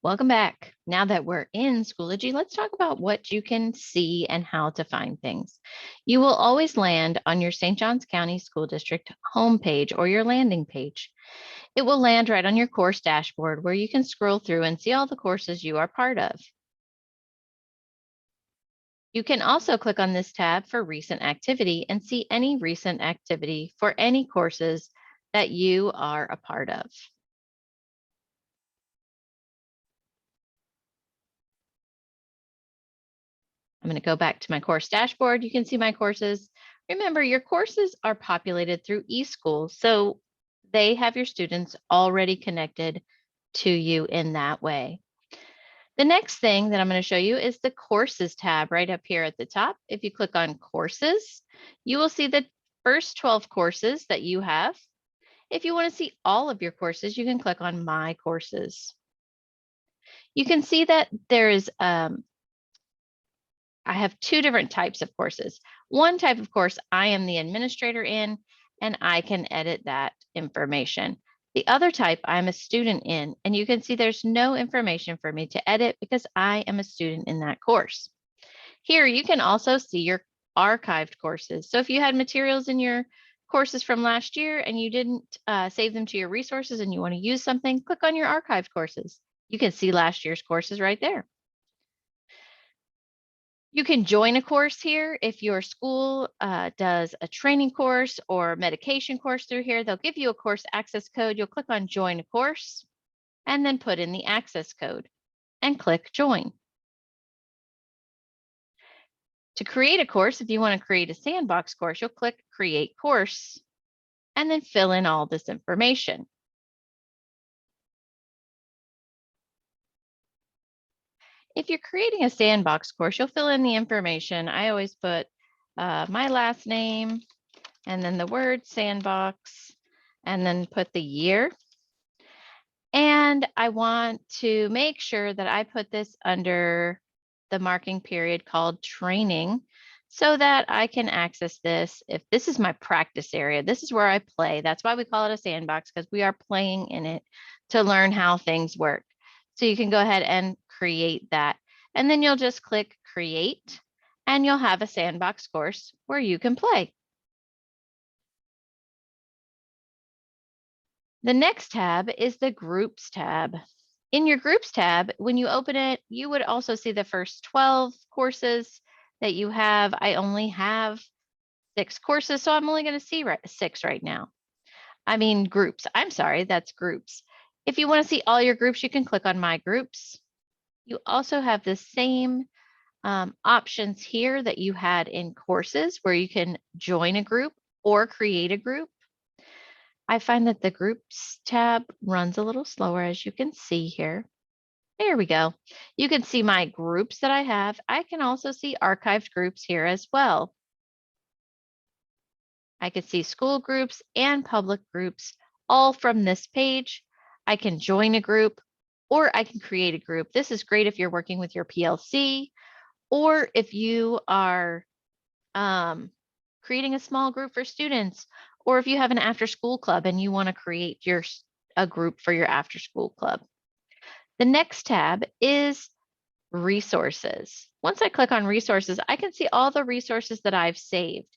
Welcome back. Now that we're in Schoology, let's talk about what you can see and how to find things. You will always land on your St. Johns County School District homepage or your landing page. It will land right on your course dashboard where you can scroll through and see all the courses you are part of. You can also click on this tab for recent activity and see any recent activity for any courses that you are a part of. I'm going to go back to my course dashboard. You can see my courses. Remember, your courses are populated through eSchool, so they have your students already connected to you in that way. The next thing that I'm going to show you is the Courses tab right up here at the top. If you click on Courses, you will see the first 12 courses that you have. If you want to see all of your courses, you can click on My Courses. You can see that there is I have two different types of courses. One type of course I am the administrator in, and I can edit that information. The other type I'm a student in, and you can see there's no information for me to edit because I am a student in that course. Here you can also see your archived courses. So if you had materials in your courses from last year and you didn't save them to your resources and you want to use something, click on your archived courses. You can see last year's courses right there. You can join a course here. If your school does a training course or medication course through here, they'll give you a course access code. You'll click on join a course and then put in the access code and click join. To create a course, if you want to create a sandbox course, you'll click create course and then fill in all this information. If you're creating a sandbox course, you'll fill in the information. I always put my last name and then the word sandbox and then put the year. And I want to make sure that I put this under the marking period called training so that I can access this. If this is my practice area, this is where I play. That's why we call it a sandbox, because we are playing in it to learn how things work. So you can go ahead and create that. And then you'll just click create and you'll have a sandbox course where you can play. The next tab is the Groups tab. In your Groups tab, when you open it, you would also see the first 12 courses that you have. I only have 6 courses, so I'm only going to see 6 right now. I mean groups. I'm sorry, that's groups. If you want to see all your groups, you can click on My Groups. You also have the same options here that you had in courses where you can join a group or create a group. I find that the Groups tab runs a little slower, as you can see here. There we go. You can see my groups that I have. I can also see archived groups here as well. I can see school groups and public groups all from this page. I can join a group or I can create a group. This is great if you're working with your PLC or if you are creating a small group for students, or if you have an after school club and you want to create a group for your after school club. The next tab is resources. Once I click on resources, I can see all the resources that I've saved.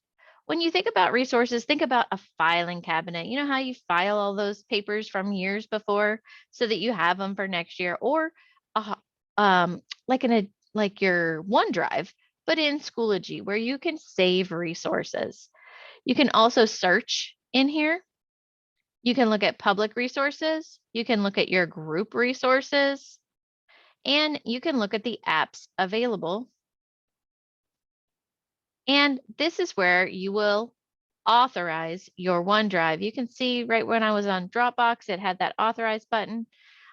When you think about resources, think about a filing cabinet. You know how you file all those papers from years before so that you have them for next year, or like your OneDrive, but in Schoology where you can save resources. You can also search in here. You can look at public resources. You can look at your group resources. And you can look at the apps available. And this is where you will authorize your OneDrive. You can see right when I was on Dropbox, it had that authorize button.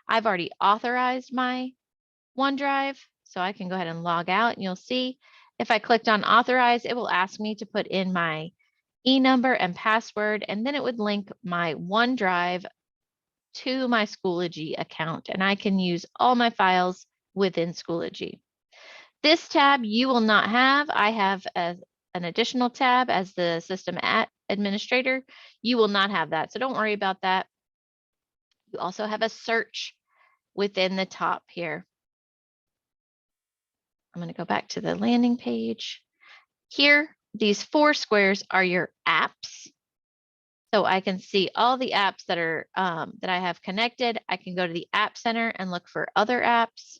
I've already authorized my OneDrive, so I can go ahead and log out and you'll see if I clicked on authorize, it will ask me to put in my e-number and password, and then it would link my OneDrive to my Schoology account, and I can use all my files within Schoology. This tab you will not have. I have an additional tab as the system administrator. You will not have that, so don't worry about that. You also have a search within the top here. I'm going to go back to the landing page. Here, these 4 squares are your apps. So I can see all the apps that are that I have connected. I can go to the App Center and look for other apps.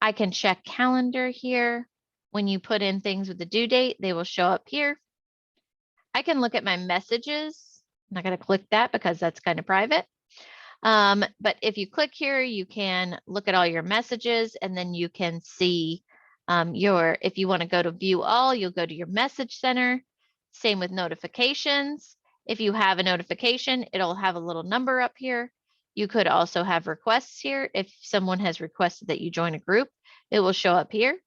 I can check calendar here. When you put in things with the due date, they will show up here. I can look at my messages. I'm not going to click that because that's kind of private. But if you click here, you can look at all your messages, and then you can see if you want to go to view all, you'll go to your message center. Same with notifications. If you have a notification, it'll have a little number up here. You could also have requests here. If someone has requested that you join a group, it will show up here.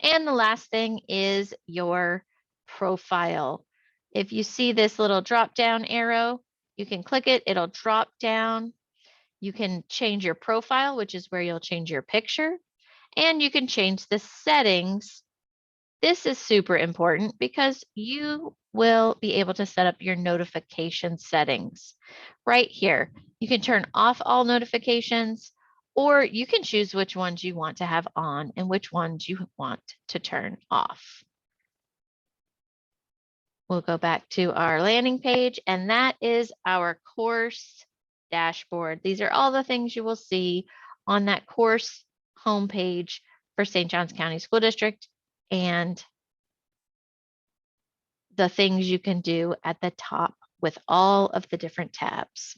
And the last thing is your profile. If you see this little drop down arrow, you can click it, it'll drop down. You can change your profile, which is where you'll change your picture, and you can change the settings. This is super important because you will be able to set up your notification settings right here. You can turn off all notifications, or you can choose which ones you want to have on and which ones you want to turn off. We'll go back to our landing page, and that is our course dashboard. These are all the things you will see on that course homepage for St. Johns County School District, and the things you can do at the top with all of the different tabs.